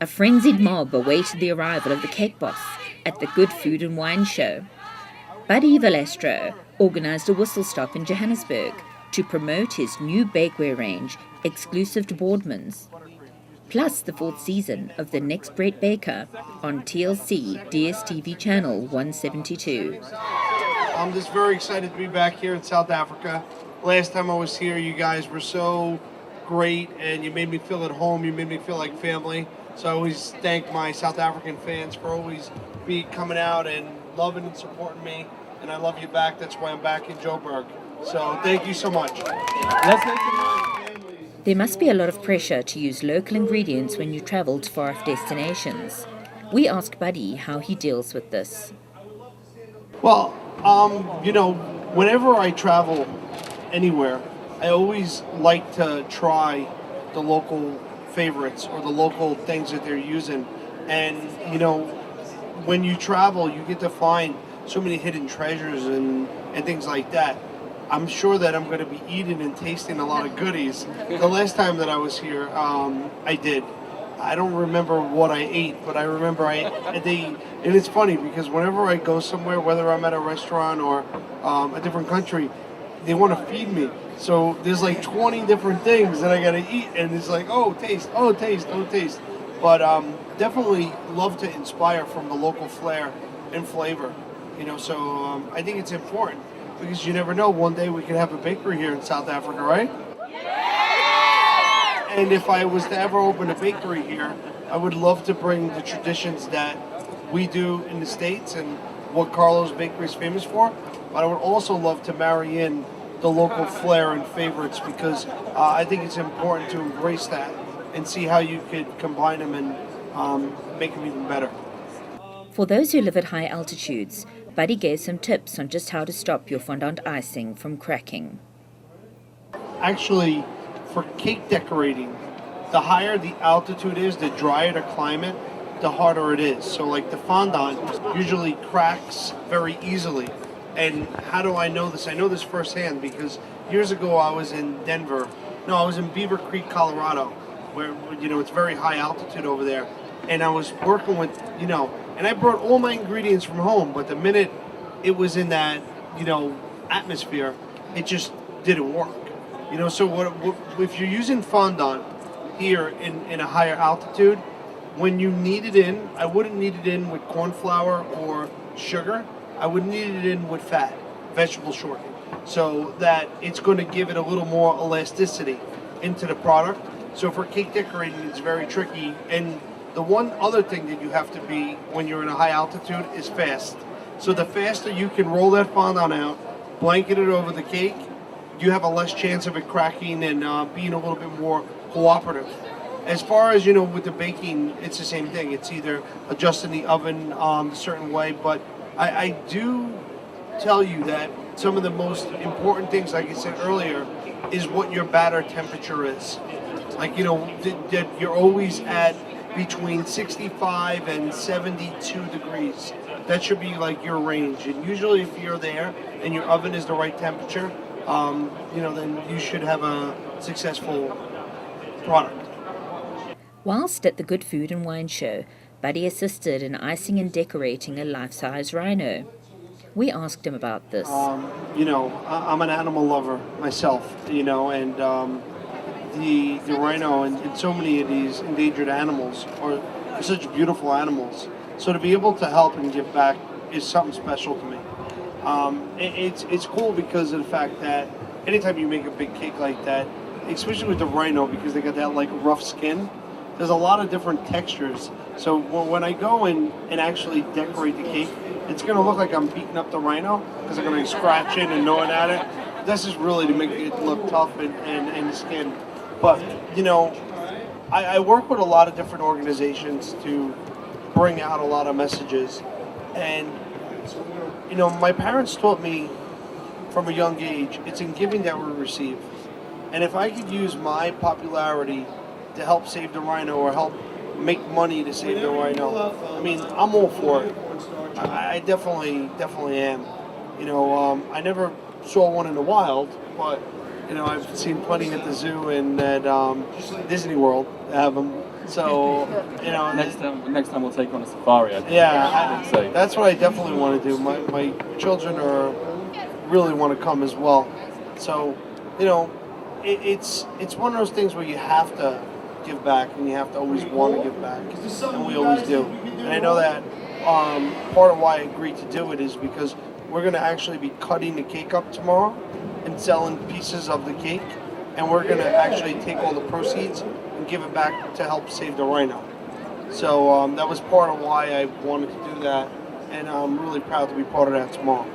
A frenzied mob awaited the arrival of the cake boss at the Good Food and Wine show. Buddy Valestro organized a whistle stop in Johannesburg to promote his new bakeware range exclusive to Boardmans, plus the fourth season of The Next Great Baker on TLC DSTV Channel 172. I'm just very excited to be back here in South Africa. Last time I was here, you guys were so great and you made me feel at home, you made me feel like family. So I always thank my South African fans for always coming out and loving and supporting me. And I love you back. That's why I'm back in Joburg. So thank you so much. There must be a lot of pressure to use local ingredients when you travel to far-off destinations. We asked Buddy how he deals with this. Well, whenever I travel anywhere, I always like to try the local favorites or the local things that they're using. And, when you travel, you get to find so many hidden treasures and things like that. I'm sure that I'm going to be eating and tasting a lot of goodies. The last time that I was here, I did. I don't remember what I ate, but I remember and it's funny because whenever I go somewhere, whether I'm at a restaurant or a different country, they want to feed me. So there's like 20 different things that I got to eat, and it's like, oh, taste, oh, taste, oh, taste. But definitely love to inspire from the local flair and flavor. So I think it's important because you never know. One day we could have a bakery here in South Africa, right? Yeah! And if I was to ever open a bakery here, I would love to bring the traditions that we do in the States and what Carlo's Bakery is famous for. But I would also love to marry in the local flair and favorites because I think it's important to embrace that and see how you could combine them and make them even better. For those who live at high altitudes, Buddy gave some tips on just how to stop your fondant icing from cracking. Actually, for cake decorating, the higher the altitude is, the drier the climate, the harder it is. So like the fondant usually cracks very easily. And how do I know this? I know this firsthand because years ago I was in I was in Beaver Creek, Colorado, where, it's very high altitude over there. And I was working with, and I brought all my ingredients from home, but the minute it was in that, atmosphere, it just didn't work. So what if you're using fondant here in a higher altitude, when you knead it in, I wouldn't knead it in with corn flour or sugar. I would knead it in with fat, vegetable shortening, so that it's going to give it a little more elasticity into the product. So for cake decorating, it's very tricky. And the one other thing that you have to be when you're in a high altitude is fast. So the faster you can roll that fondant out, blanket it over the cake, you have a less chance of it cracking and being a little bit more cooperative. As far as, with the baking, it's the same thing. It's either adjusting the oven a certain way, but I do tell you that some of the most important things, like I said earlier, is what your batter temperature is. Like, that you're always at between 65 and 72 degrees. That should be like your range. And usually if you're there and your oven is the right temperature, then you should have a successful product. Whilst at the Good Food and Wine show, Buddy assisted in icing and decorating a Lifesize Rhino. We asked him about this. I'm an animal lover myself, and the rhino and so many of these endangered animals are such beautiful animals. So to be able to help and give back is something special to me. It's cool because of the fact that anytime you make a big cake like that, especially with the rhino, because they got that like rough skin, there's a lot of different textures. So when I go in and actually decorate the cake, it's going to look like I'm beating up the rhino because I'm going to be scratching and gnawing at it. This is really to make it look tough and the skin. But, I work with a lot of different organizations to bring out a lot of messages. And, my parents taught me from a young age, it's in giving that we receive. And if I could use my popularity to help save the rhino or help make money to save the rhino, I'm all for it. I definitely am. I never saw one in the wild, but I've seen plenty at the zoo and at Disney World have them. So, you know, Next time we'll take you on a safari. that's what I definitely want to do. My children really want to come as well. So, you know, it's one of those things where you have to give back, and you have to always want to give back, and we always do. And I know that part of why I agreed to do it is because we're going to actually be cutting the cake up tomorrow and selling pieces of the cake, and we're going to actually take all the proceeds and give it back to help save the rhino. So that was part of why I wanted to do that, and I'm really proud to be part of that tomorrow.